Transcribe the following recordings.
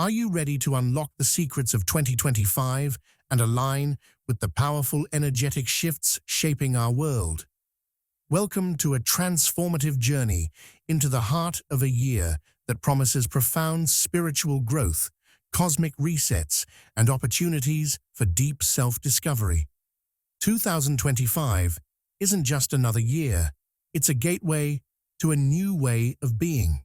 Are you ready to unlock the secrets of 2025 and align with the powerful energetic shifts shaping our world? Welcome to a transformative journey into the heart of a year that promises profound spiritual growth, cosmic resets, and opportunities for deep self-discovery. 2025 isn't just another year, it's a gateway to a new way of being.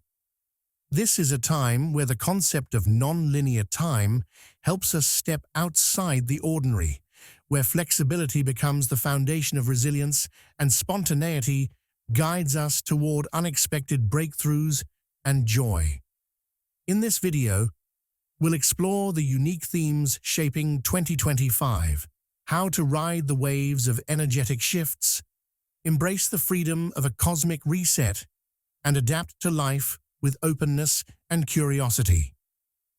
This is a time where the concept of nonlinear time helps us step outside the ordinary, where flexibility becomes the foundation of resilience and spontaneity guides us toward unexpected breakthroughs and joy. In this video, we'll explore the unique themes shaping 2025, how to ride the waves of energetic shifts, embrace the freedom of a cosmic reset, and adapt to life with openness and curiosity.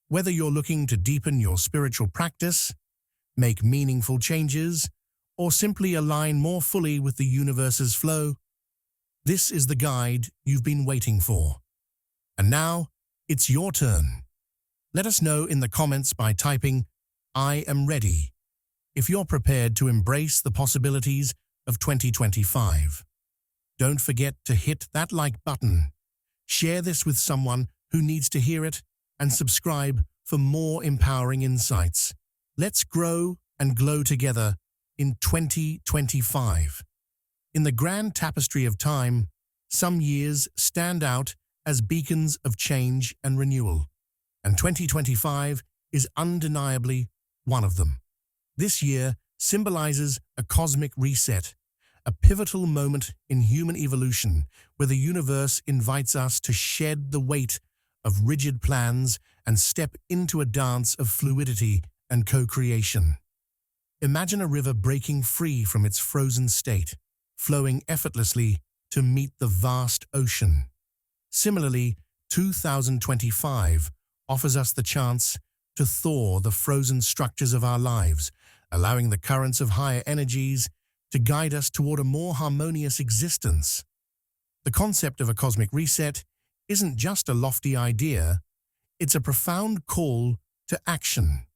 Whether you're looking to deepen your spiritual practice, make meaningful changes, or simply align more fully with the universe's flow, this is the guide you've been waiting for. And now, it's your turn. Let us know in the comments by typing, "I am ready," if you're prepared to embrace the possibilities of 2025. Don't forget to hit that like button. Share this with someone who needs to hear it, and subscribe for more empowering insights. Let's grow and glow together in 2025. In the grand tapestry of time, some years stand out as beacons of change and renewal, and 2025 is undeniably one of them. This year symbolizes a cosmic reset, a pivotal moment in human evolution where the universe invites us to shed the weight of rigid plans and step into a dance of fluidity and co-creation. Imagine a river breaking free from its frozen state, flowing effortlessly to meet the vast ocean. Similarly, 2025 offers us the chance to thaw the frozen structures of our lives, allowing the currents of higher energies to guide us toward a more harmonious existence. The concept of a cosmic reset isn't just a lofty idea, it's a profound call to action.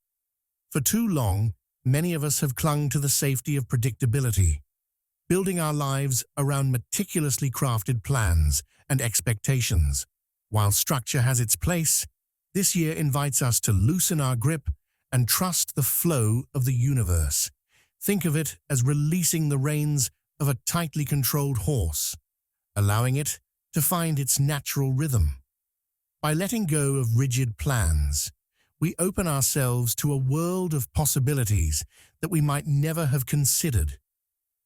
For too long, many of us have clung to the safety of predictability, building our lives around meticulously crafted plans and expectations. While structure has its place, this year invites us to loosen our grip and trust the flow of the universe. Think of it as releasing the reins of a tightly controlled horse, allowing it to find its natural rhythm. By letting go of rigid plans, we open ourselves to a world of possibilities that we might never have considered.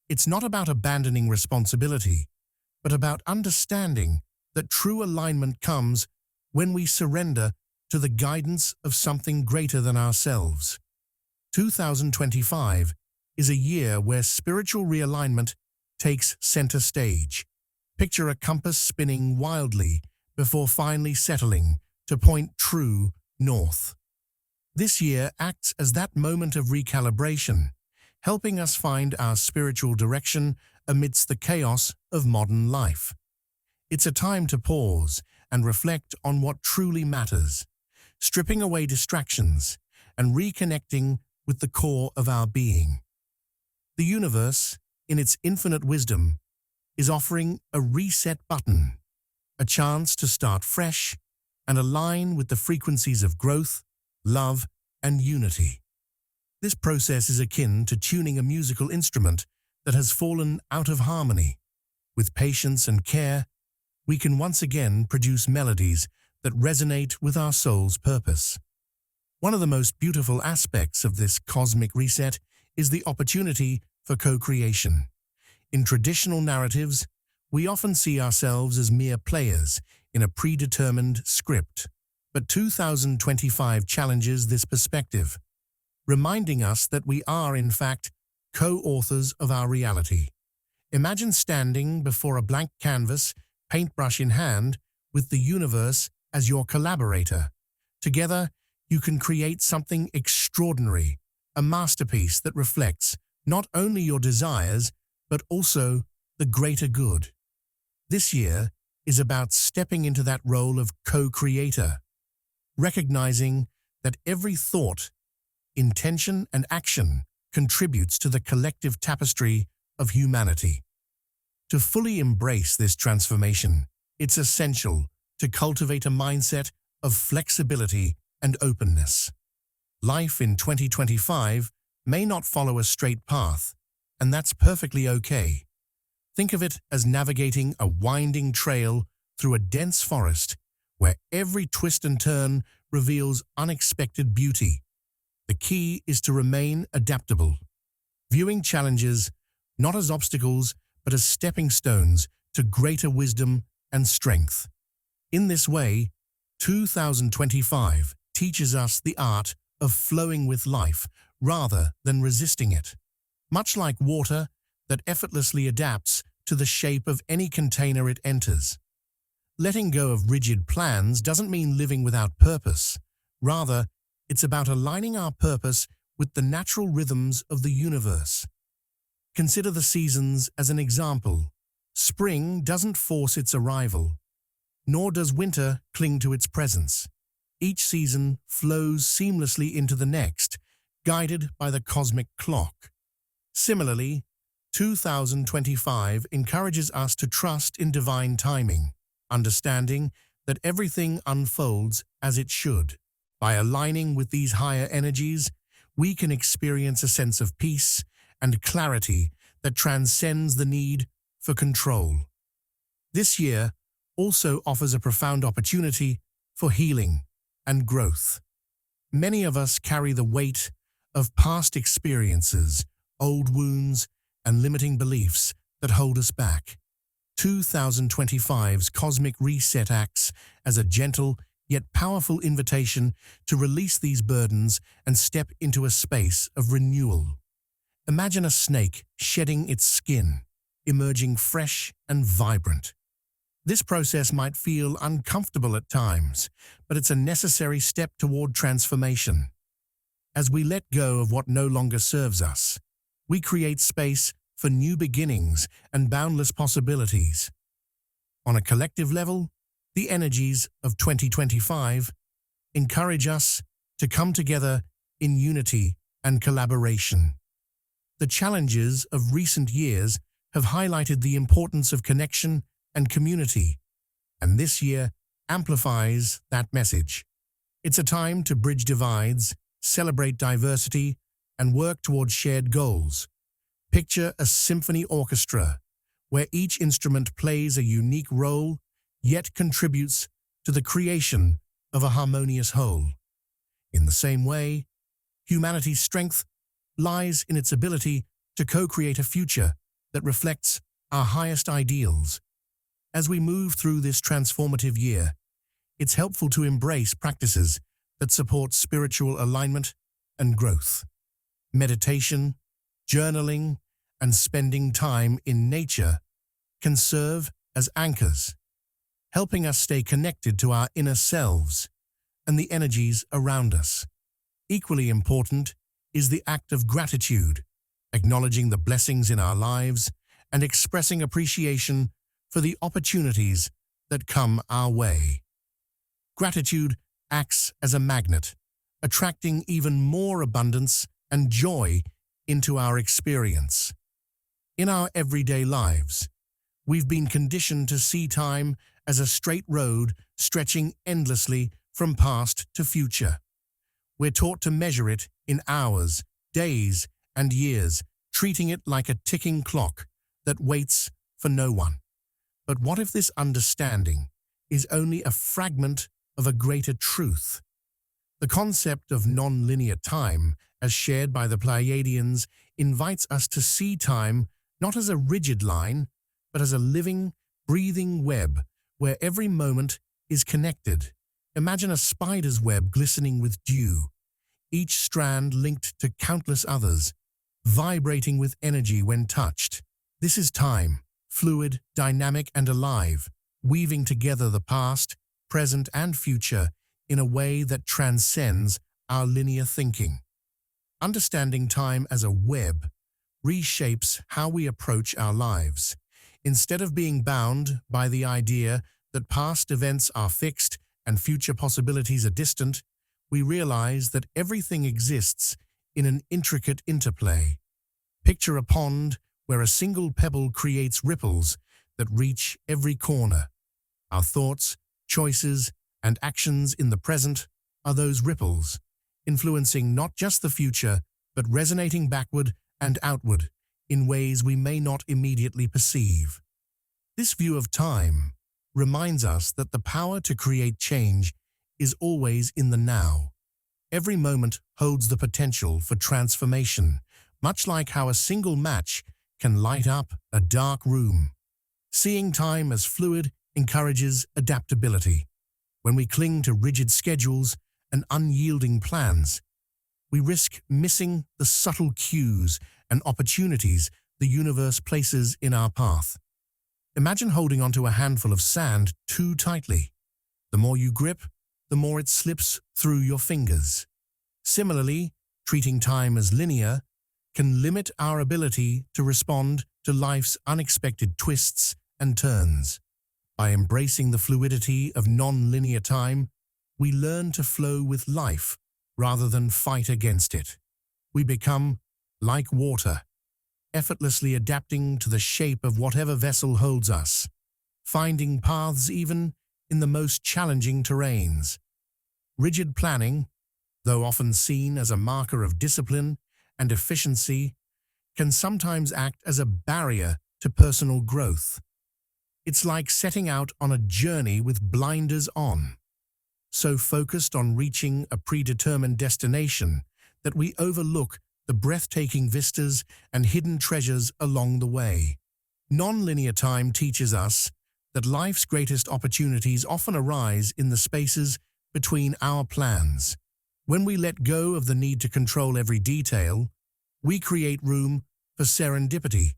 It's not about abandoning responsibility, but about understanding that true alignment comes when we surrender to the guidance of something greater than ourselves. 2025 is a year where spiritual realignment takes center stage. Picture a compass spinning wildly before finally settling to point true north. This year acts as that moment of recalibration, helping us find our spiritual direction amidst the chaos of modern life. It's a time to pause and reflect on what truly matters, stripping away distractions and reconnecting with the core of our being. The universe, in its infinite wisdom, is offering a reset button, a chance to start fresh and align with the frequencies of growth, love, and unity. This process is akin to tuning a musical instrument that has fallen out of harmony. With patience and care, we can once again produce melodies that resonate with our soul's purpose. One of the most beautiful aspects of this cosmic reset is the opportunity for co-creation. In traditional narratives, we often see ourselves as mere players in a predetermined script. But 2025 challenges this perspective, reminding us that we are, in fact, co-authors of our reality. Imagine standing before a blank canvas, paintbrush in hand, with the universe as your collaborator. Together, you can create something extraordinary, a masterpiece that reflects not only your desires, but also the greater good. This year is about stepping into that role of co-creator, recognizing that every thought, intention, and action contributes to the collective tapestry of humanity. To fully embrace this transformation, it's essential to cultivate a mindset of flexibility and openness. Life in 2025 may not follow a straight path, and that's perfectly okay. Think of it as navigating a winding trail through a dense forest where every twist and turn reveals unexpected beauty. The key is to remain adaptable, viewing challenges not as obstacles but as stepping stones to greater wisdom and strength. In this way, 2025 teaches us the art of flowing with life rather than resisting it. Much like water that effortlessly adapts to the shape of any container it enters. Letting go of rigid plans doesn't mean living without purpose. Rather, it's about aligning our purpose with the natural rhythms of the universe. Consider the seasons as an example. Spring doesn't force its arrival, nor does winter cling to its presence. Each season flows seamlessly into the next, guided by the cosmic clock. Similarly, 2025 encourages us to trust in divine timing, understanding that everything unfolds as it should. By aligning with these higher energies, we can experience a sense of peace and clarity that transcends the need for control. This year also offers a profound opportunity for healing and growth. Many of us carry the weight of past experiences, old wounds, and limiting beliefs that hold us back. 2025's cosmic reset acts as a gentle yet powerful invitation to release these burdens and step into a space of renewal. Imagine a snake shedding its skin, emerging fresh and vibrant. This process might feel uncomfortable at times, but it's a necessary step toward transformation. As we let go of what no longer serves us, we create space for new beginnings and boundless possibilities. On a collective level, the energies of 2025 encourage us to come together in unity and collaboration. The challenges of recent years have highlighted the importance of connection and community, and this year amplifies that message. It's a time to bridge divides, celebrate diversity, and work towards shared goals. Picture a symphony orchestra where each instrument plays a unique role yet contributes to the creation of a harmonious whole. In the same way, humanity's strength lies in its ability to co-create a future that reflects our highest ideals. As we move through this transformative year, it's helpful to embrace practices that support spiritual alignment and growth. Meditation, journaling, and spending time in nature can serve as anchors, helping us stay connected to our inner selves and the energies around us. Equally important is the act of gratitude, acknowledging the blessings in our lives and expressing appreciation for the opportunities that come our way. Gratitude acts as a magnet, attracting even more abundance and joy into our experience. In our everyday lives, we've been conditioned to see time as a straight road stretching endlessly from past to future. We're taught to measure it in hours, days, and years, treating it like a ticking clock that waits for no one. But what if this understanding is only a fragment of a greater truth? The concept of nonlinear time, as shared by the Pleiadians, invites us to see time not as a rigid line, but as a living, breathing web where every moment is connected. Imagine a spider's web glistening with dew, each strand linked to countless others, vibrating with energy when touched. This is time, fluid, dynamic, and alive, weaving together the past, present, and future in a way that transcends our linear thinking. Understanding time as a web reshapes how we approach our lives. Instead of being bound by the idea that past events are fixed and future possibilities are distant, we realize that everything exists in an intricate interplay. Picture a pond where a single pebble creates ripples that reach every corner. Our thoughts, choices, and actions in the present are those ripples, influencing not just the future, but resonating backward and outward in ways we may not immediately perceive. This view of time reminds us that the power to create change is always in the now. Every moment holds the potential for transformation, much like how a single match can light up a dark room. Seeing time as fluid encourages adaptability. When we cling to rigid schedules and unyielding plans, we risk missing the subtle cues and opportunities the universe places in our path. Imagine holding onto a handful of sand too tightly. The more you grip, the more it slips through your fingers. Similarly, treating time as linear can limit our ability to respond to life's unexpected twists and turns. By embracing the fluidity of non-linear time, we learn to flow with life rather than fight against it. We become like water, effortlessly adapting to the shape of whatever vessel holds us, finding paths even in the most challenging terrains. Rigid planning, though often seen as a marker of discipline and efficiency, can sometimes act as a barrier to personal growth. It's like setting out on a journey with blinders on, so focused on reaching a predetermined destination that we overlook the breathtaking vistas and hidden treasures along the way. Non-linear time teaches us that life's greatest opportunities often arise in the spaces between our plans. When we let go of the need to control every detail, we create room for serendipity,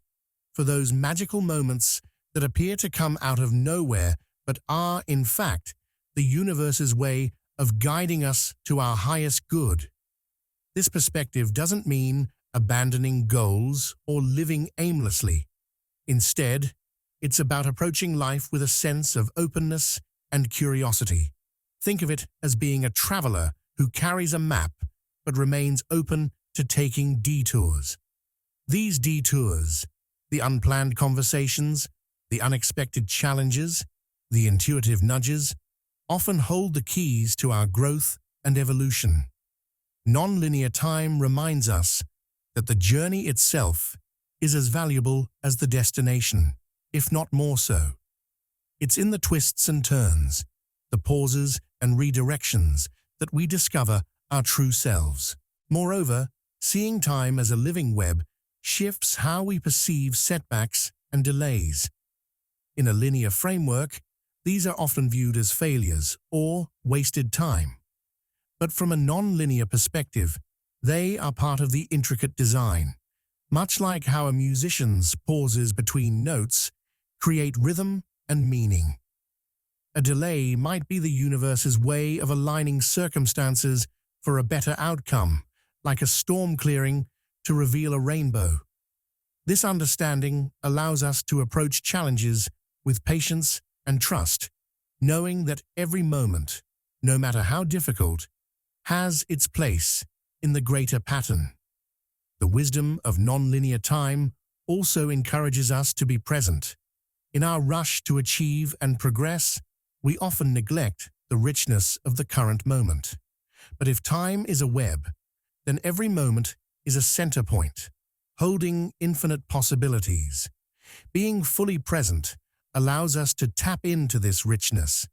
for those magical moments that appear to come out of nowhere but are, in fact, the universe's way of guiding us to our highest good. This perspective doesn't mean abandoning goals or living aimlessly. Instead, it's about approaching life with a sense of openness and curiosity. Think of it as being a traveler who carries a map but remains open to taking detours. These detours, the unplanned conversations, the unexpected challenges, the intuitive nudges, often hold the keys to our growth and evolution. Non-linear time reminds us that the journey itself is as valuable as the destination, if not more so. It's in the twists and turns, the pauses and redirections that we discover our true selves. Moreover, seeing time as a living web shifts how we perceive setbacks and delays. In a linear framework, these are often viewed as failures or wasted time. But from a non-linear perspective, they are part of the intricate design. Much like how a musician's pauses between notes create rhythm and meaning. A delay might be the universe's way of aligning circumstances for a better outcome, like a storm clearing to reveal a rainbow. This understanding allows us to approach challenges with patience and trust, knowing that every moment, no matter how difficult, has its place in the greater pattern. The wisdom of non-linear time also encourages us to be present. In our rush to achieve and progress, we often neglect the richness of the current moment. But if time is a web, then every moment is a center point, holding infinite possibilities. Being fully present allows us to tap into this richness,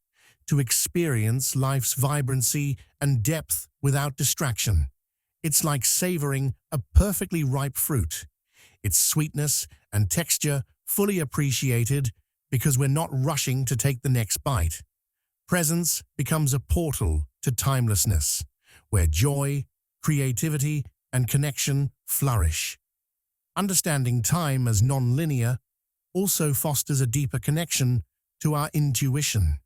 to experience life's vibrancy and depth without distraction. It's like savoring a perfectly ripe fruit, its sweetness and texture fully appreciated because we're not rushing to take the next bite. Presence becomes a portal to timelessness, where joy, creativity, and connection flourish. Understanding time as non-linear also fosters a deeper connection to our intuition.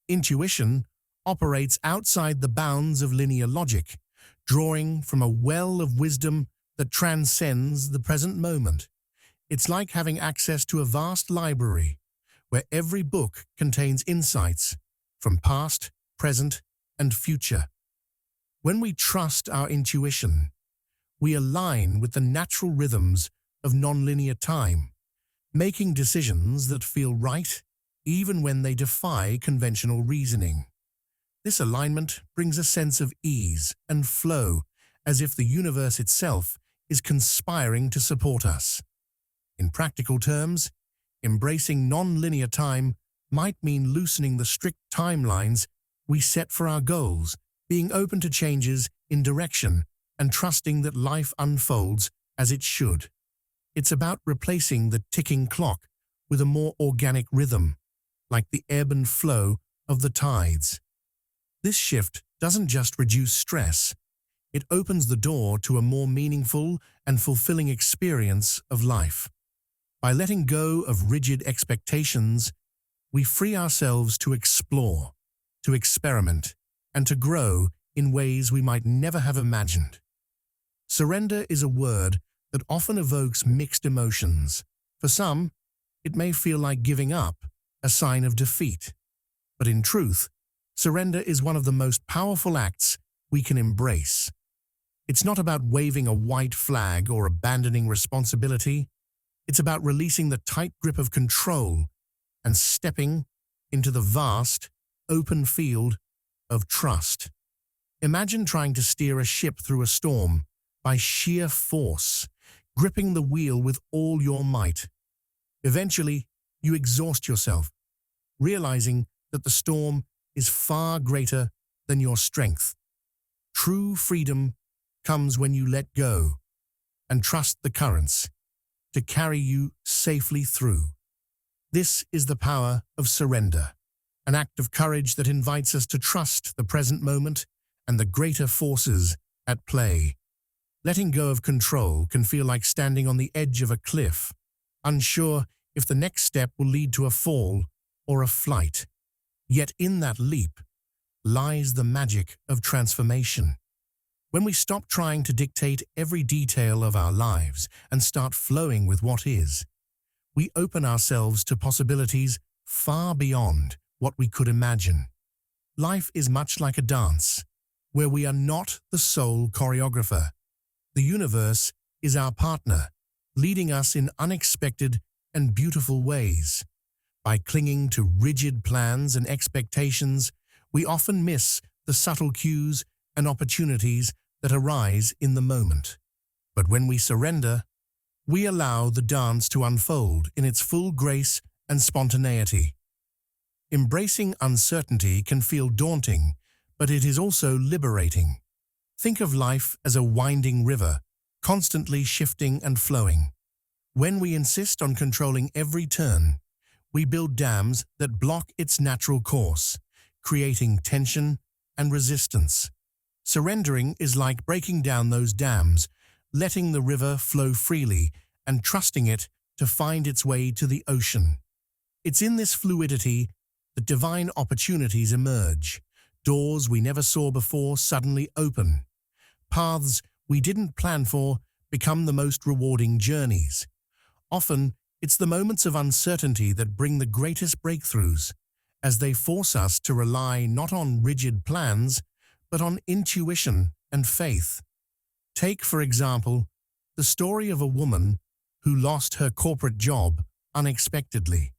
Intuition operates outside the bounds of linear logic, drawing from a well of wisdom that transcends the present moment. It's like having access to a vast library, where every book contains insights from past, present, and future. When we trust our intuition, we align with the natural rhythms of nonlinear time, making decisions that feel right even when they defy conventional reasoning. This alignment brings a sense of ease and flow, as if the universe itself is conspiring to support us. In practical terms, embracing nonlinear time might mean loosening the strict timelines we set for our goals, being open to changes in direction, and trusting that life unfolds as it should. It's about replacing the ticking clock with a more organic rhythm, like the ebb and flow of the tides. This shift doesn't just reduce stress, it opens the door to a more meaningful and fulfilling experience of life. By letting go of rigid expectations, we free ourselves to explore, to experiment, and to grow in ways we might never have imagined. Surrender is a word that often evokes mixed emotions. For some, it may feel like giving up, a sign of defeat. But in truth, surrender is one of the most powerful acts we can embrace. It's not about waving a white flag or abandoning responsibility. It's about releasing the tight grip of control and stepping into the vast, open field of trust. Imagine trying to steer a ship through a storm by sheer force, gripping the wheel with all your might. Eventually, you exhaust yourself, realizing that the storm is far greater than your strength. True freedom comes when you let go and trust the currents to carry you safely through. This is the power of surrender, an act of courage that invites us to trust the present moment and the greater forces at play. Letting go of control can feel like standing on the edge of a cliff, unsure if the next step will lead to a fall or a flight. Yet in that leap lies the magic of transformation. When we stop trying to dictate every detail of our lives and start flowing with what is, we open ourselves to possibilities far beyond what we could imagine. Life is much like a dance, where we are not the sole choreographer. The universe is our partner, leading us in unexpected and beautiful ways. By clinging to rigid plans and expectations, we often miss the subtle cues and opportunities that arise in the moment. But when we surrender, we allow the dance to unfold in its full grace and spontaneity. Embracing uncertainty can feel daunting, but it is also liberating. Think of life as a winding river, constantly shifting and flowing. When we insist on controlling every turn, we build dams that block its natural course, creating tension and resistance. Surrendering is like breaking down those dams, letting the river flow freely and trusting it to find its way to the ocean. It's in this fluidity that divine opportunities emerge. Doors we never saw before suddenly open. Paths we didn't plan for become the most rewarding journeys. Often, it's the moments of uncertainty that bring the greatest breakthroughs, as they force us to rely not on rigid plans, but on intuition and faith. Take, for example, the story of a woman who lost her corporate job unexpectedly.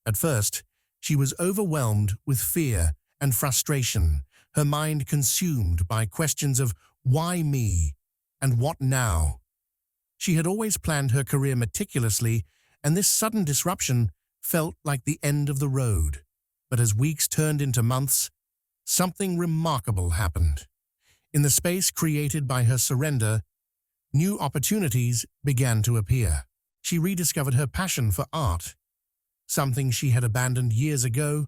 At first, she was overwhelmed with fear and frustration, her mind consumed by questions of why me and what now. She had always planned her career meticulously, and this sudden disruption felt like the end of the road. But as weeks turned into months, something remarkable happened. In the space created by her surrender, new opportunities began to appear. She rediscovered her passion for art, something she had abandoned years ago,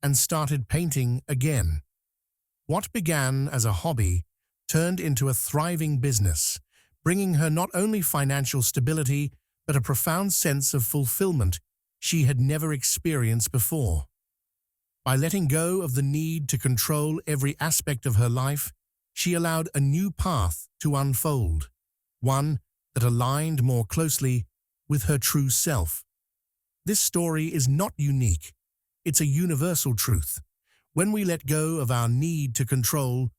and started painting again. What began as a hobby turned into a thriving business, bringing her not only financial stability, but a profound sense of fulfillment she had never experienced before. By letting go of the need to control every aspect of her life, she allowed a new path to unfold, one that aligned more closely with her true self. This story is not unique. It's a universal truth. When we let go of our need to control,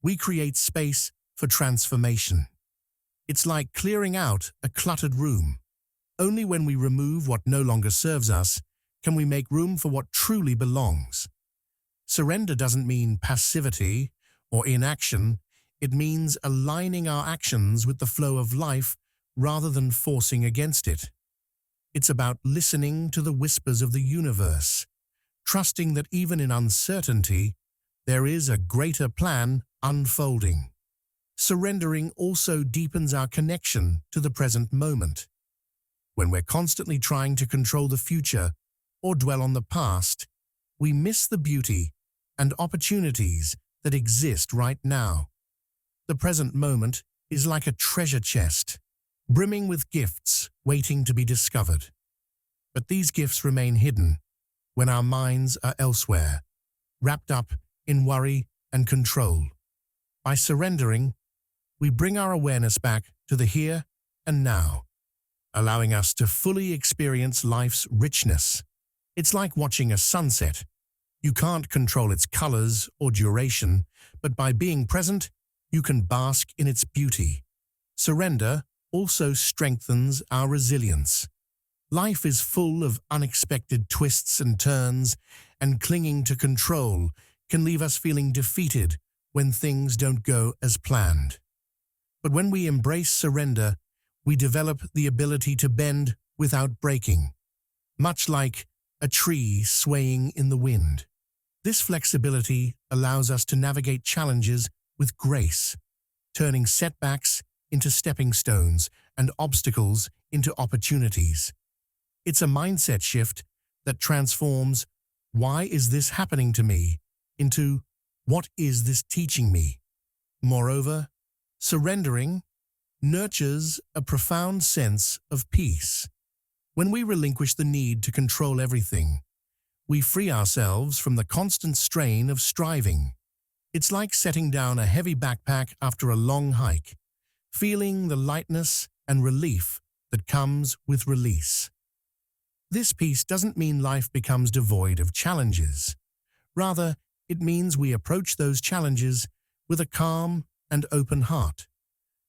we create space for transformation. It's like clearing out a cluttered room. Only when we remove what no longer serves us can we make room for what truly belongs. Surrender doesn't mean passivity or inaction. It means aligning our actions with the flow of life rather than forcing against it. It's about listening to the whispers of the universe, trusting that even in uncertainty, there is a greater plan unfolding. Surrendering also deepens our connection to the present moment. When we're constantly trying to control the future or dwell on the past, we miss the beauty and opportunities that exist right now. The present moment is like a treasure chest, brimming with gifts waiting to be discovered. But these gifts remain hidden when our minds are elsewhere, wrapped up in worry and control. By surrendering, we bring our awareness back to the here and now, allowing us to fully experience life's richness. It's like watching a sunset. You can't control its colors or duration, but by being present, you can bask in its beauty. Surrender also strengthens our resilience. Life is full of unexpected twists and turns, and clinging to control can leave us feeling defeated when things don't go as planned. But when we embrace surrender, we develop the ability to bend without breaking, much like a tree swaying in the wind. This flexibility allows us to navigate challenges with grace, turning setbacks into stepping stones and obstacles into opportunities. It's a mindset shift that transforms "why is this happening to me" into "what is this teaching me?" Moreover, surrendering nurtures a profound sense of peace. When we relinquish the need to control everything, we free ourselves from the constant strain of striving. It's like setting down a heavy backpack after a long hike, feeling the lightness and relief that comes with release. This peace doesn't mean life becomes devoid of challenges. Rather, it means we approach those challenges with a calm and open heart,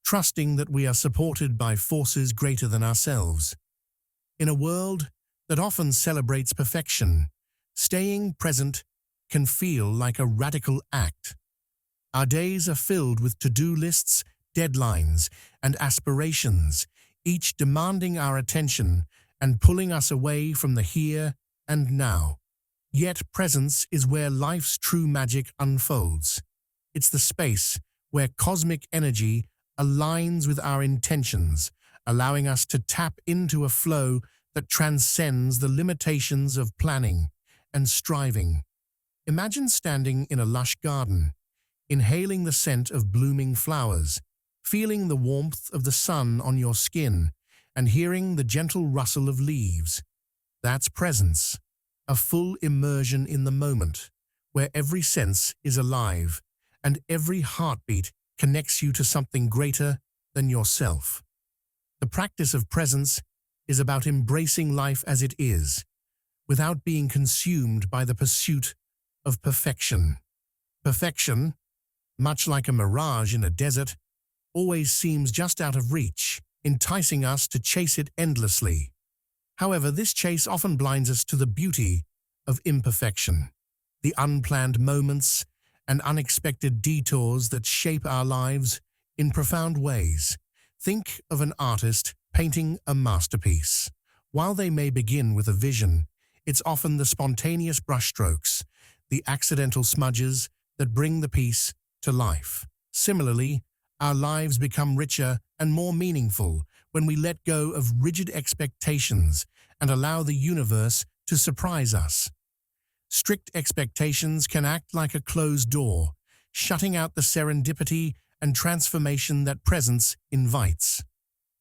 trusting that we are supported by forces greater than ourselves. In a world that often celebrates perfection, staying present can feel like a radical act. Our days are filled with to-do lists, deadlines, and aspirations, each demanding our attention and pulling us away from the here and now. Yet presence is where life's true magic unfolds. It's the space where cosmic energy aligns with our intentions, allowing us to tap into a flow that transcends the limitations of planning and striving. Imagine standing in a lush garden, inhaling the scent of blooming flowers, feeling the warmth of the sun on your skin, and hearing the gentle rustle of leaves. That's presence, a full immersion in the moment, where every sense is alive and every heartbeat connects you to something greater than yourself. The practice of presence is about embracing life as it is, without being consumed by the pursuit of perfection. Perfection, much like a mirage in a desert, always seems just out of reach, enticing us to chase it endlessly. However, this chase often blinds us to the beauty of imperfection, the unplanned moments and unexpected detours that shape our lives in profound ways. Think of an artist painting a masterpiece. While they may begin with a vision, it's often the spontaneous brushstrokes, the accidental smudges that bring the piece to life. Similarly, our lives become richer and more meaningful when we let go of rigid expectations and allow the universe to surprise us. Strict expectations can act like a closed door, shutting out the serendipity and transformation that presence invites.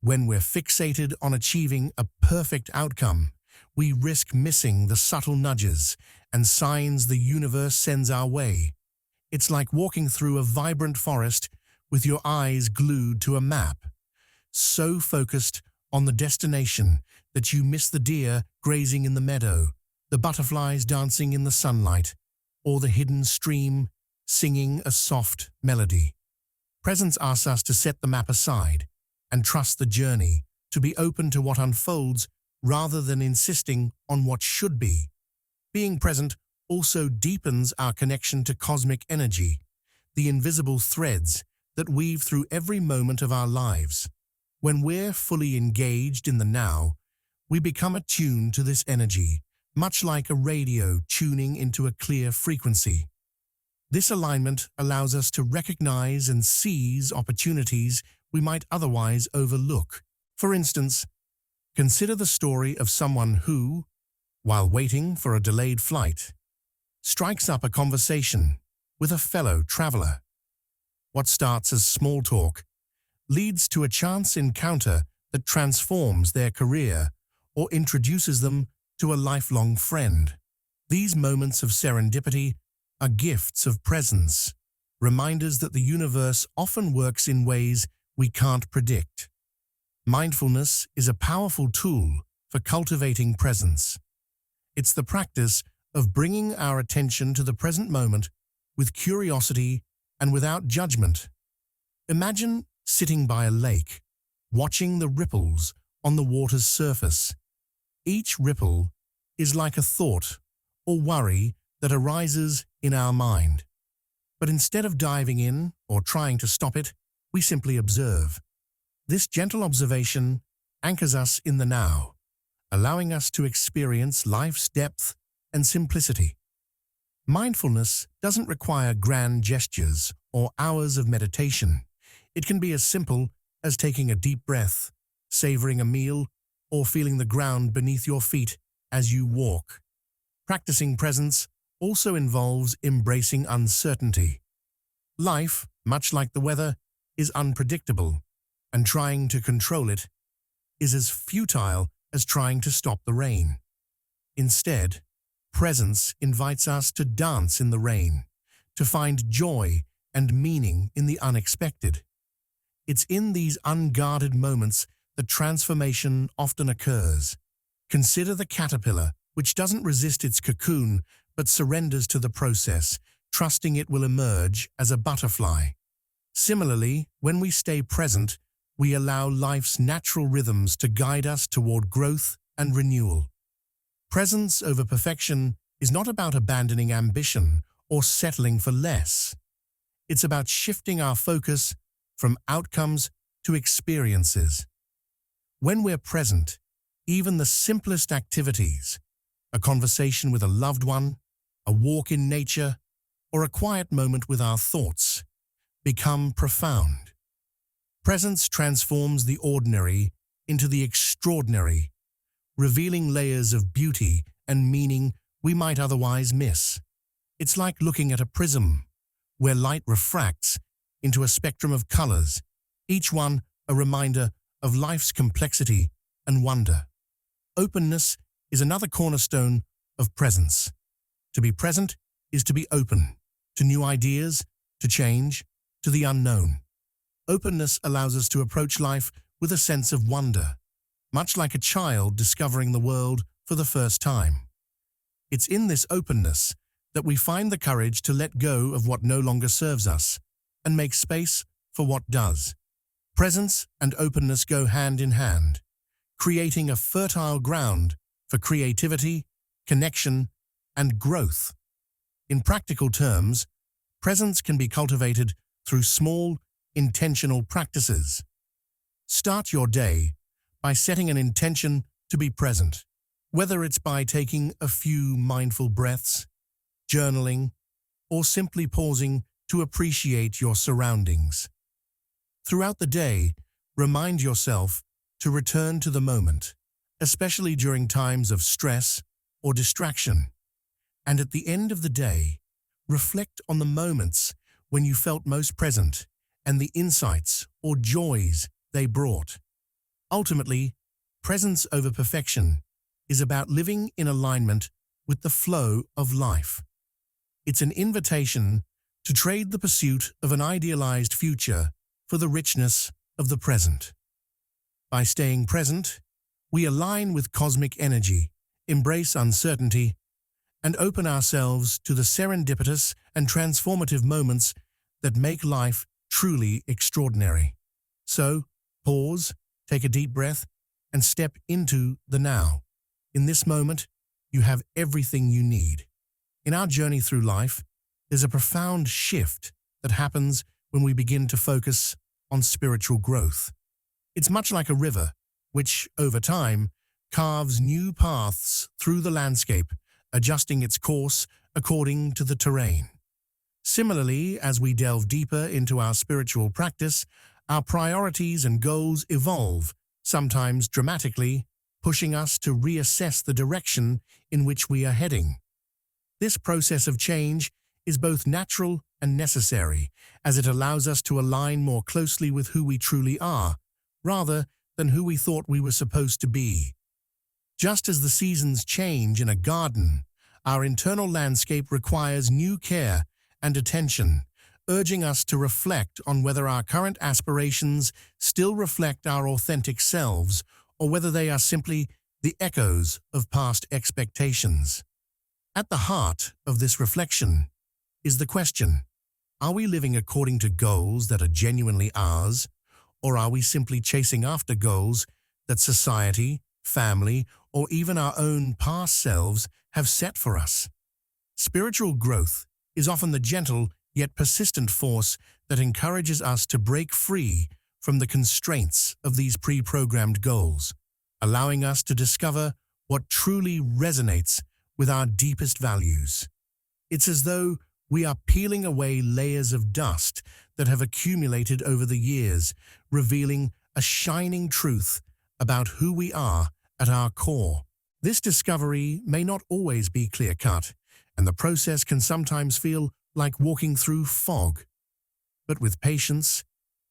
When we're fixated on achieving a perfect outcome, we risk missing the subtle nudges and signs the universe sends our way. It's like walking through a vibrant forest with your eyes glued to a map, so focused on the destination that you miss the deer grazing in the meadow, the butterflies dancing in the sunlight, or the hidden stream singing a soft melody. Presence asks us to set the map aside and trust the journey, to be open to what unfolds rather than insisting on what should be. Being present also deepens our connection to cosmic energy, the invisible threads that weave through every moment of our lives. When we're fully engaged in the now, we become attuned to this energy, much like a radio tuning into a clear frequency. This alignment allows us to recognize and seize opportunities we might otherwise overlook. For instance, consider the story of someone who, while waiting for a delayed flight, strikes up a conversation with a fellow traveler. What starts as small talk leads to a chance encounter that transforms their career or introduces them to a lifelong friend. These moments of serendipity are gifts of presence, reminders that the universe often works in ways we can't predict. Mindfulness is a powerful tool for cultivating presence. It's the practice of bringing our attention to the present moment with curiosity and without judgment. Imagine sitting by a lake, watching the ripples on the water's surface. Each ripple is like a thought or worry that arises in our mind. But instead of diving in or trying to stop it, we simply observe. This gentle observation anchors us in the now, allowing us to experience life's depth and simplicity. Mindfulness doesn't require grand gestures or hours of meditation. It can be as simple as taking a deep breath, savoring a meal, or feeling the ground beneath your feet as you walk. Practicing presence also involves embracing uncertainty. Life, much like the weather, is unpredictable, and trying to control it is as futile as trying to stop the rain. Instead, presence invites us to dance in the rain, to find joy and meaning in the unexpected. It's in these unguarded moments that transformation often occurs. Consider the caterpillar, which doesn't resist its cocoon but surrenders to the process, trusting it will emerge as a butterfly. Similarly, when we stay present, we allow life's natural rhythms to guide us toward growth and renewal. Presence over perfection is not about abandoning ambition or settling for less. It's about shifting our focus from outcomes to experiences. When we're present, even the simplest activities, a conversation with a loved one, a walk in nature, or a quiet moment with our thoughts, become profound. Presence transforms the ordinary into the extraordinary, revealing layers of beauty and meaning we might otherwise miss. It's like looking at a prism, where light refracts into a spectrum of colors, each one a reminder of life's complexity and wonder. Openness is another cornerstone of presence. To be present is to be open to new ideas, to change, to the unknown. Openness allows us to approach life with a sense of wonder, much like a child discovering the world for the first time. It's in this openness that we find the courage to let go of what no longer serves us and make space for what does. Presence and openness go hand in hand, creating a fertile ground for creativity, connection, and growth. In practical terms, presence can be cultivated through small, intentional practices. Start your day by setting an intention to be present, whether it's by taking a few mindful breaths, journaling, or simply pausing to appreciate your surroundings. Throughout the day, remind yourself to return to the moment, especially during times of stress or distraction. And at the end of the day, reflect on the moments when you felt most present and the insights or joys they brought. Ultimately, presence over perfection is about living in alignment with the flow of life. It's an invitation to trade the pursuit of an idealized future for the richness of the present. By staying present, we align with cosmic energy, embrace uncertainty, and open ourselves to the serendipitous and transformative moments that make life truly extraordinary. So, pause, take a deep breath, and step into the now. In this moment, you have everything you need. In our journey through life, there's a profound shift that happens when we begin to focus on spiritual growth. It's much like a river, which, over time, carves new paths through the landscape, adjusting its course according to the terrain. Similarly, as we delve deeper into our spiritual practice, our priorities and goals evolve, sometimes dramatically, pushing us to reassess the direction in which we are heading. This process of change is both natural and necessary, as it allows us to align more closely with who we truly are, rather than who we thought we were supposed to be. Just as the seasons change in a garden, our internal landscape requires new care and attention, urging us to reflect on whether our current aspirations still reflect our authentic selves or whether they are simply the echoes of past expectations. At the heart of this reflection is the question, are we living according to goals that are genuinely ours, or are we simply chasing after goals that society, family, or even our own past selves have set for us? Spiritual growth is often the gentle yet persistent force that encourages us to break free from the constraints of these pre-programmed goals, allowing us to discover what truly resonates with our deepest values. It's as though we are peeling away layers of dust that have accumulated over the years, revealing a shining truth about who we are at our core. This discovery may not always be clear-cut, and the process can sometimes feel like walking through fog. But with patience,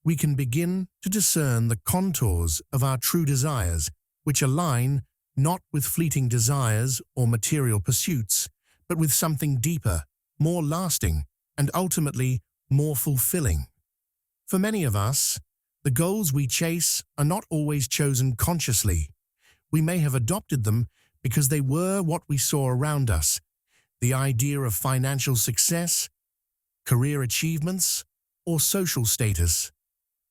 we can begin to discern the contours of our true desires, which align not with fleeting desires or material pursuits, but with something deeper, more lasting, and ultimately more fulfilling. For many of us, the goals we chase are not always chosen consciously. We may have adopted them because they were what we saw around us. The idea of financial success, career achievements, or social status.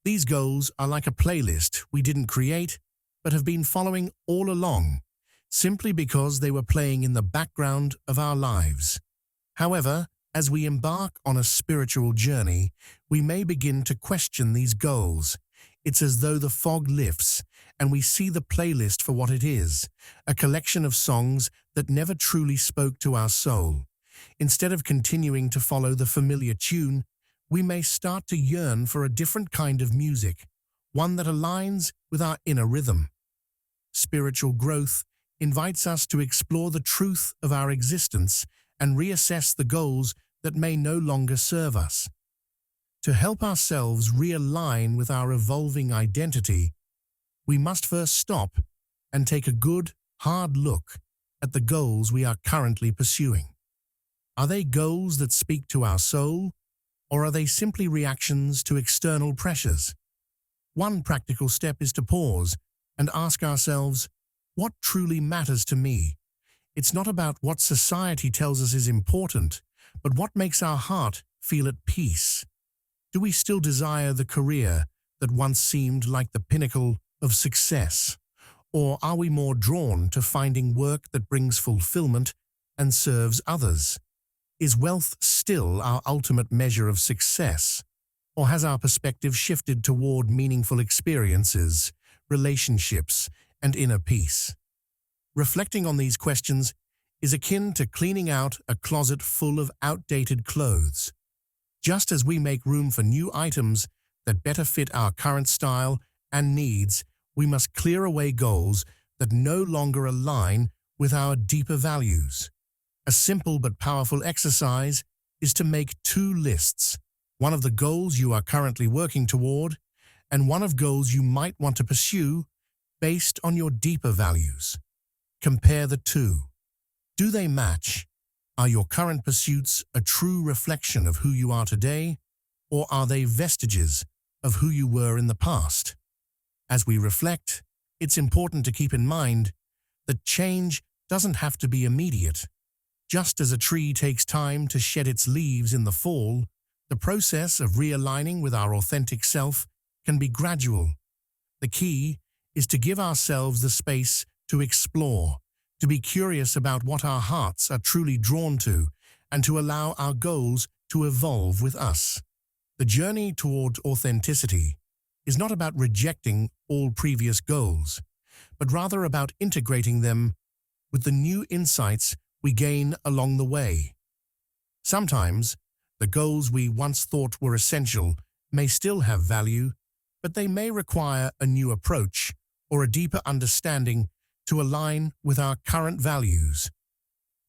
These goals are like a playlist we didn't create, but have been following all along, simply because they were playing in the background of our lives. However, as we embark on a spiritual journey, we may begin to question these goals. It's as though the fog lifts and we see the playlist for what it is, a collection of songs that never truly spoke to our soul. Instead of continuing to follow the familiar tune, we may start to yearn for a different kind of music, one that aligns with our inner rhythm. Spiritual growth invites us to explore the truth of our existence and reassess the goals that may no longer serve us. To help ourselves realign with our evolving identity, we must first stop and take a good, hard look at the goals we are currently pursuing. Are they goals that speak to our soul, or are they simply reactions to external pressures? One practical step is to pause and ask ourselves, what truly matters to me? It's not about what society tells us is important, but what makes our heart feel at peace. Do we still desire the career that once seemed like the pinnacle of success? Or are we more drawn to finding work that brings fulfillment and serves others? Is wealth still our ultimate measure of success? Or has our perspective shifted toward meaningful experiences, relationships, and inner peace? Reflecting on these questions is akin to cleaning out a closet full of outdated clothes. Just as we make room for new items that better fit our current style and needs, we must clear away goals that no longer align with our deeper values. A simple but powerful exercise is to make two lists, one of the goals you are currently working toward and one of goals you might want to pursue based on your deeper values. Compare the two. Do they match? Are your current pursuits a true reflection of who you are today, or are they vestiges of who you were in the past? As we reflect, it's important to keep in mind that change doesn't have to be immediate. Just as a tree takes time to shed its leaves in the fall, the process of realigning with our authentic self can be gradual. The key is to give ourselves the space to explore, to be curious about what our hearts are truly drawn to, and to allow our goals to evolve with us. The journey toward authenticity is not about rejecting all previous goals, but rather about integrating them with the new insights we gain along the way. Sometimes, the goals we once thought were essential may still have value, but they may require a new approach or a deeper understanding to align with our current values.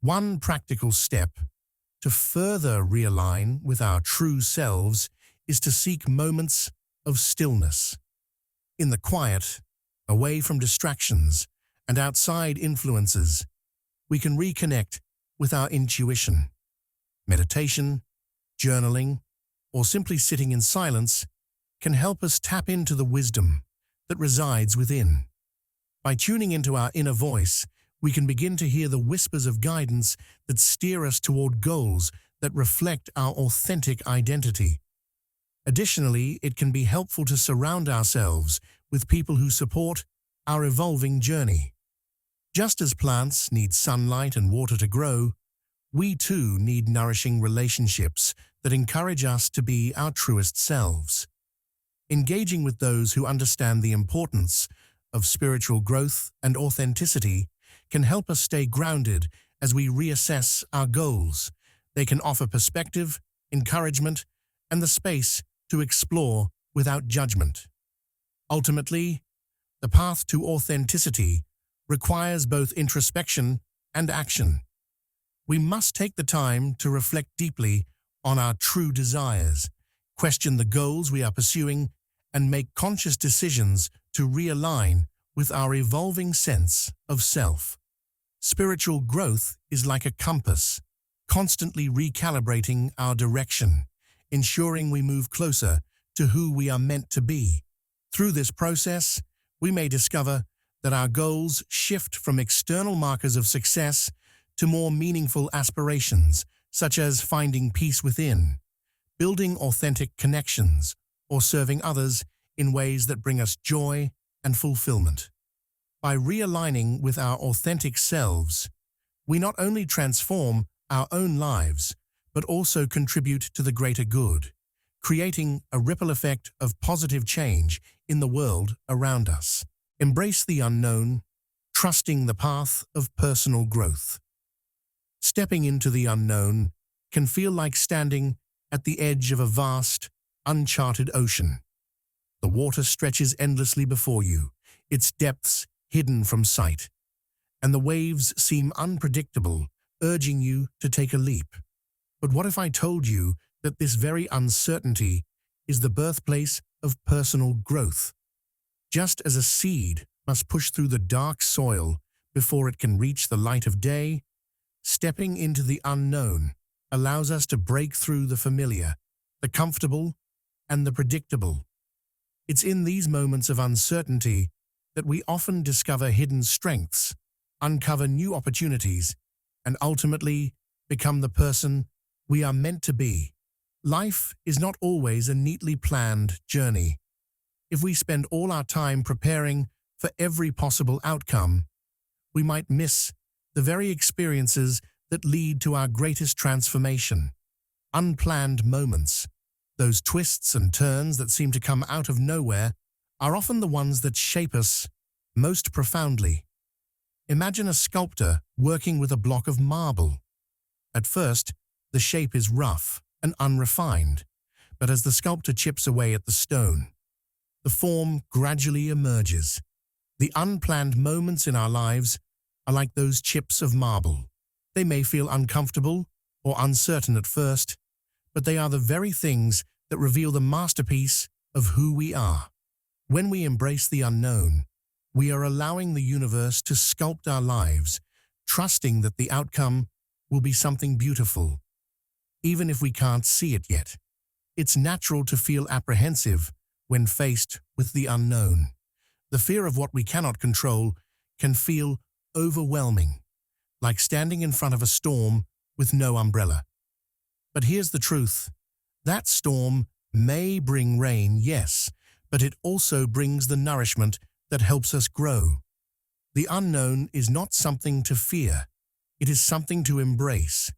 One practical step to further realign with our true selves is to seek moments of stillness. In the quiet, away from distractions and outside influences, we can reconnect with our intuition. Meditation, journaling, or simply sitting in silence can help us tap into the wisdom that resides within. By tuning into our inner voice, we can begin to hear the whispers of guidance that steer us toward goals that reflect our authentic identity. Additionally, it can be helpful to surround ourselves with people who support our evolving journey. Just as plants need sunlight and water to grow, we too need nourishing relationships that encourage us to be our truest selves. Engaging with those who understand the importance of spiritual growth and authenticity can help us stay grounded as we reassess our goals. They can offer perspective, encouragement, and the space to explore without judgment. Ultimately, the path to authenticity requires both introspection and action. We must take the time to reflect deeply on our true desires, question the goals we are pursuing, and make conscious decisions to realign with our evolving sense of self. Spiritual growth is like a compass, constantly recalibrating our direction, ensuring we move closer to who we are meant to be. Through this process, we may discover that our goals shift from external markers of success to more meaningful aspirations, such as finding peace within, building authentic connections, or serving others in ways that bring us joy and fulfillment. By realigning with our authentic selves, we not only transform our own lives, but also contribute to the greater good, creating a ripple effect of positive change in the world around us. Embrace the unknown, trusting the path of personal growth. Stepping into the unknown can feel like standing at the edge of a vast, uncharted ocean. The water stretches endlessly before you, its depths hidden from sight, and the waves seem unpredictable, urging you to take a leap. But what if I told you that this very uncertainty is the birthplace of personal growth? Just as a seed must push through the dark soil before it can reach the light of day, stepping into the unknown allows us to break through the familiar, the comfortable, and the predictable. It's in these moments of uncertainty that we often discover hidden strengths, uncover new opportunities, and ultimately become the person we are meant to be. Life is not always a neatly planned journey. If we spend all our time preparing for every possible outcome, we might miss the very experiences that lead to our greatest transformation. Unplanned moments, those twists and turns that seem to come out of nowhere, are often the ones that shape us most profoundly. Imagine a sculptor working with a block of marble. At first, the shape is rough and unrefined, but as the sculptor chips away at the stone, the form gradually emerges. The unplanned moments in our lives are like those chips of marble. They may feel uncomfortable or uncertain at first, but they are the very things that reveal the masterpiece of who we are. When we embrace the unknown, we are allowing the universe to sculpt our lives, trusting that the outcome will be something beautiful, even if we can't see it yet. It's natural to feel apprehensive when faced with the unknown. The fear of what we cannot control can feel overwhelming, like standing in front of a storm with no umbrella. But here's the truth. That storm may bring rain, yes, but it also brings the nourishment that helps us grow. The unknown is not something to fear. It is something to embrace.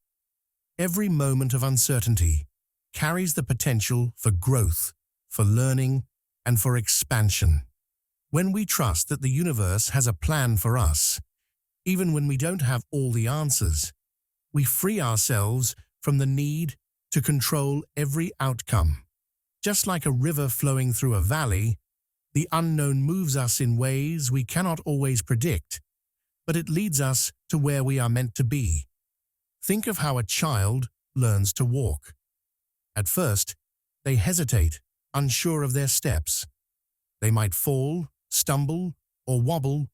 Every moment of uncertainty carries the potential for growth, for learning, and for expansion. When we trust that the universe has a plan for us, even when we don't have all the answers, we free ourselves from the need to control every outcome. Just like a river flowing through a valley, the unknown moves us in ways we cannot always predict, but it leads us to where we are meant to be. Think of how a child learns to walk. At first, they hesitate, unsure of their steps. They might fall, stumble, or wobble,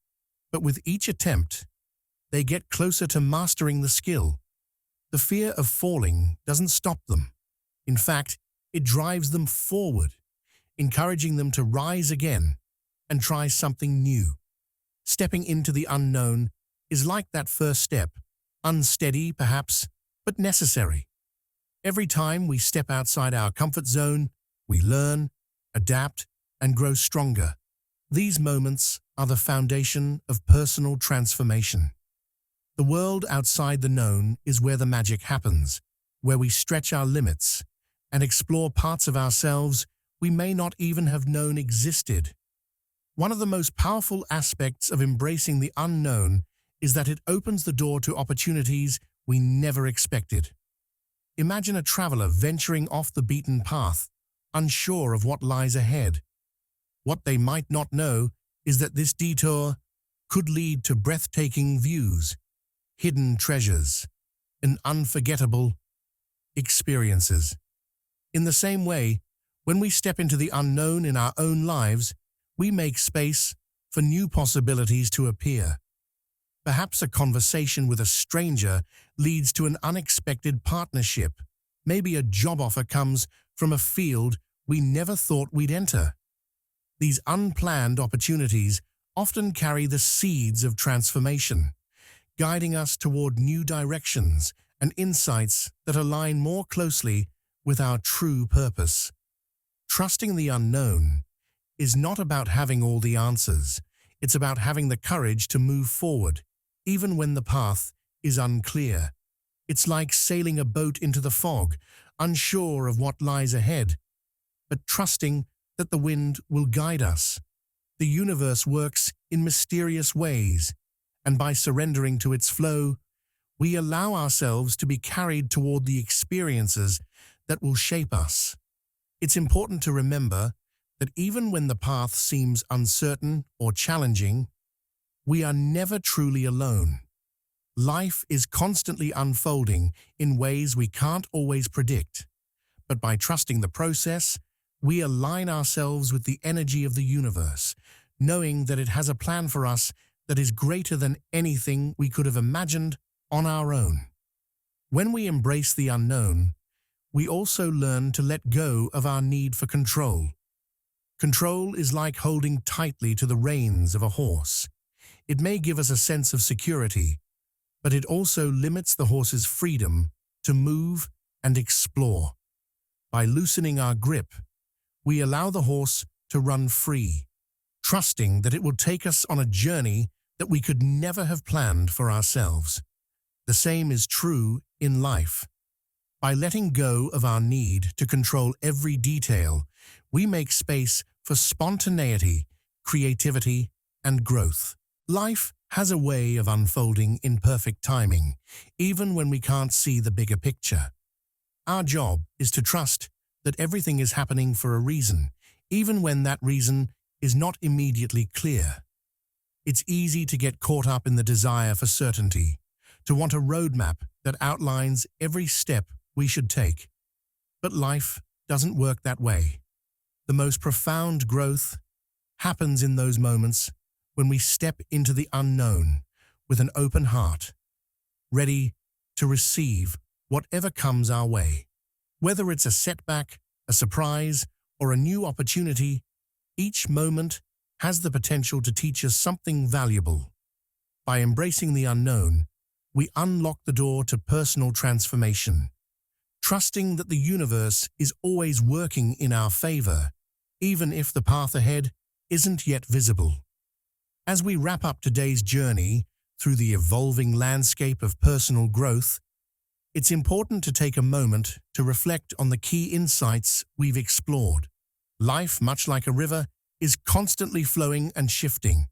but with each attempt, they get closer to mastering the skill. The fear of falling doesn't stop them. In fact, it drives them forward, encouraging them to rise again and try something new. Stepping into the unknown is like that first step, unsteady perhaps, but necessary. Every time we step outside our comfort zone, we learn, adapt, and grow stronger. These moments are the foundation of personal transformation. The world outside the known is where the magic happens, where we stretch our limits and explore parts of ourselves we may not even have known existed. One of the most powerful aspects of embracing the unknown is that it opens the door to opportunities we never expected. Imagine a traveler venturing off the beaten path, unsure of what lies ahead. What they might not know is that this detour could lead to breathtaking views, hidden treasures, and unforgettable experiences. In the same way, when we step into the unknown in our own lives, we make space for new possibilities to appear. Perhaps a conversation with a stranger leads to an unexpected partnership. Maybe a job offer comes from a field we never thought we'd enter. These unplanned opportunities often carry the seeds of transformation, guiding us toward new directions and insights that align more closely with our true purpose. Trusting the unknown is not about having all the answers. It's about having the courage to move forward, even when the path is unclear. It's like sailing a boat into the fog, unsure of what lies ahead, but trusting that the wind will guide us. The universe works in mysterious ways, and by surrendering to its flow, we allow ourselves to be carried toward the experiences that will shape us. It's important to remember that even when the path seems uncertain or challenging, we are never truly alone. Life is constantly unfolding in ways we can't always predict, but by trusting the process, we align ourselves with the energy of the universe, knowing that it has a plan for us that is greater than anything we could have imagined on our own. When we embrace the unknown, we also learn to let go of our need for control. Control is like holding tightly to the reins of a horse. It may give us a sense of security, but it also limits the horse's freedom to move and explore. By loosening our grip, we allow the horse to run free, trusting that it will take us on a journey that we could never have planned for ourselves. The same is true in life. By letting go of our need to control every detail, we make space for spontaneity, creativity, and growth. Life has a way of unfolding in perfect timing, even when we can't see the bigger picture. Our job is to trust that everything is happening for a reason, even when that reason is not immediately clear. It's easy to get caught up in the desire for certainty, to want a roadmap that outlines every step we should take. But life doesn't work that way. The most profound growth happens in those moments when we step into the unknown with an open heart, ready to receive whatever comes our way. Whether it's a setback, a surprise, or a new opportunity, each moment has the potential to teach us something valuable. By embracing the unknown, we unlock the door to personal transformation, trusting that the universe is always working in our favor, even if the path ahead isn't yet visible. As we wrap up today's journey through the evolving landscape of personal growth, it's important to take a moment to reflect on the key insights we've explored. Life, much like a river, is constantly flowing and shifting.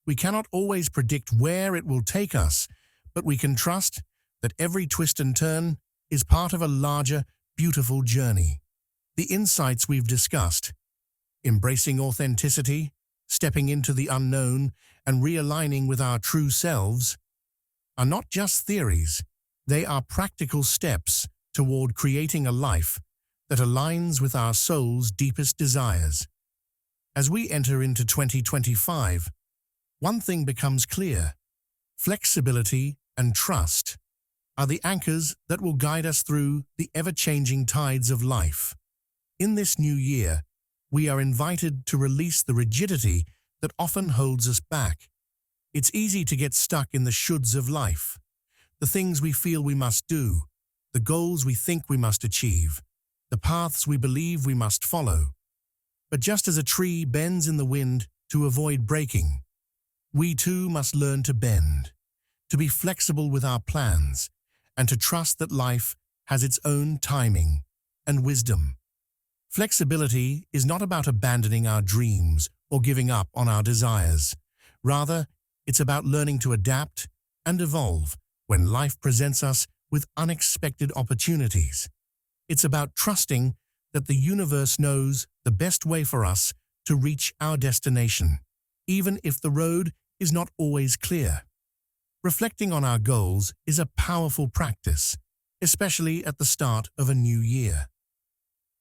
We cannot always predict where it will take us, but we can trust that every twist and turn is part of a larger, beautiful journey. The insights we've discussed, embracing authenticity, stepping into the unknown, and realigning with our true selves, are not just theories. They are practical steps toward creating a life that aligns with our soul's deepest desires. As we enter into 2025, one thing becomes clear: flexibility and trust are the anchors that will guide us through the ever-changing tides of life. In this new year, we are invited to release the rigidity that often holds us back. It's easy to get stuck in the shoulds of life, the things we feel we must do, the goals we think we must achieve, the paths we believe we must follow. But just as a tree bends in the wind to avoid breaking, we too must learn to bend, to be flexible with our plans, and to trust that life has its own timing and wisdom. Flexibility is not about abandoning our dreams or giving up on our desires. Rather, it's about learning to adapt and evolve when life presents us with unexpected opportunities. It's about trusting that the universe knows the best way for us to reach our destination, even if the road is not always clear. Reflecting on our goals is a powerful practice, especially at the start of a new year.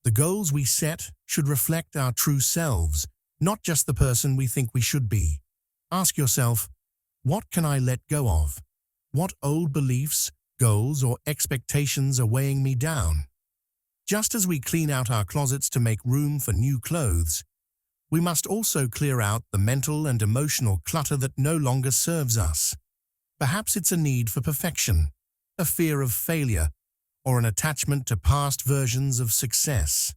The goals we set should reflect our true selves, not just the person we think we should be. Ask yourself, what can I let go of? What old beliefs, goals, or expectations are weighing me down? Just as we clean out our closets to make room for new clothes, we must also clear out the mental and emotional clutter that no longer serves us. Perhaps it's a need for perfection, a fear of failure, or an attachment to past versions of success.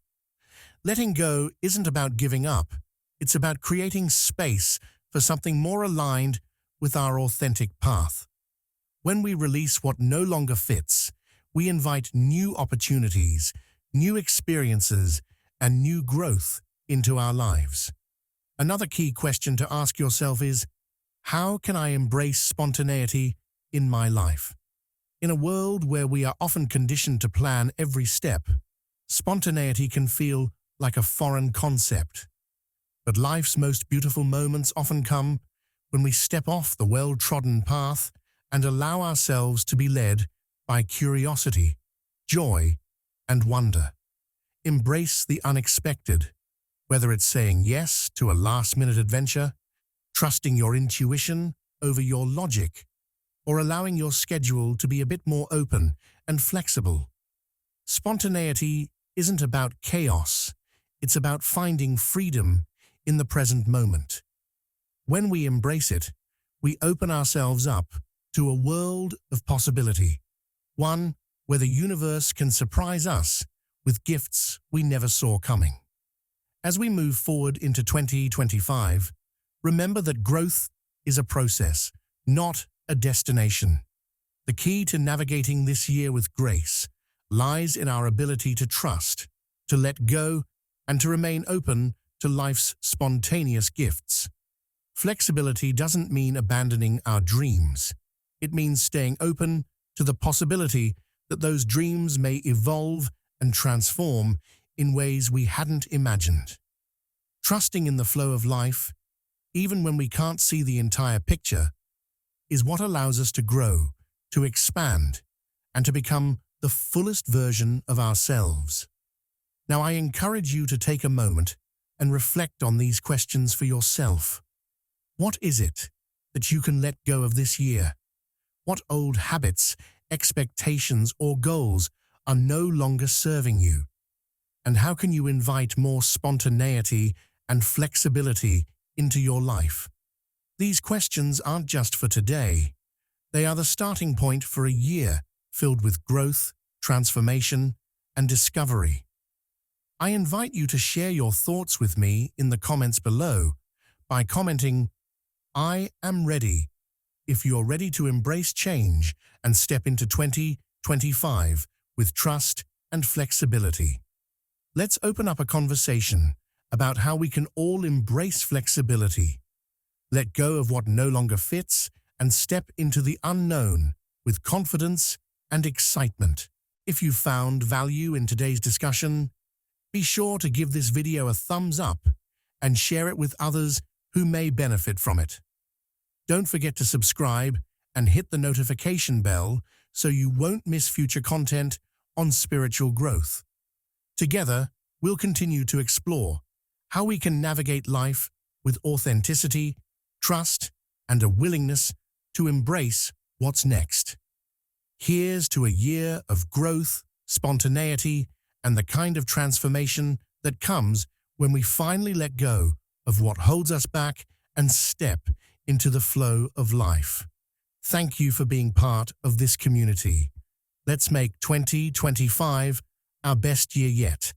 Letting go isn't about giving up. It's about creating space for something more aligned with our authentic path. When we release what no longer fits, we invite new opportunities, new experiences, and new growth into our lives. Another key question to ask yourself is, how can I embrace spontaneity in my life? In a world where we are often conditioned to plan every step, spontaneity can feel like a foreign concept. But life's most beautiful moments often come when we step off the well-trodden path and allow ourselves to be led by curiosity, joy, and wonder. Embrace the unexpected, whether it's saying yes to a last-minute adventure, trusting your intuition over your logic, or allowing your schedule to be a bit more open and flexible. Spontaneity isn't about chaos, it's about finding freedom in the present moment. When we embrace it, we open ourselves up to a world of possibility, one where the universe can surprise us with gifts we never saw coming. As we move forward into 2025, remember that growth is a process, not a destination. The key to navigating this year with grace lies in our ability to trust, to let go, and to remain open to life's spontaneous gifts. Flexibility doesn't mean abandoning our dreams. It means staying open to the possibility that those dreams may evolve and transform in ways we hadn't imagined. Trusting in the flow of life, even when we can't see the entire picture, is what allows us to grow, to expand, and to become the fullest version of ourselves. Now, I encourage you to take a moment and reflect on these questions for yourself. What is it that you can let go of this year? What old habits, expectations, or goals are no longer serving you? And how can you invite more spontaneity and flexibility into your life? These questions aren't just for today. They are the starting point for a year filled with growth, transformation, and discovery. I invite you to share your thoughts with me in the comments below by commenting, "I am ready," if you're ready to embrace change and step into 2025 with trust and flexibility. Let's open up a conversation about how we can all embrace flexibility, let go of what no longer fits, and step into the unknown with confidence and excitement. If you found value in today's discussion, be sure to give this video a thumbs up and share it with others who may benefit from it. Don't forget to subscribe and hit the notification bell so you won't miss future content on spiritual growth. Together, we'll continue to explore how we can navigate life with authenticity, trust, and a willingness to embrace what's next. Here's to a year of growth, spontaneity, and the kind of transformation that comes when we finally let go of what holds us back and step into the flow of life. Thank you for being part of this community. Let's make 2025 our best year yet.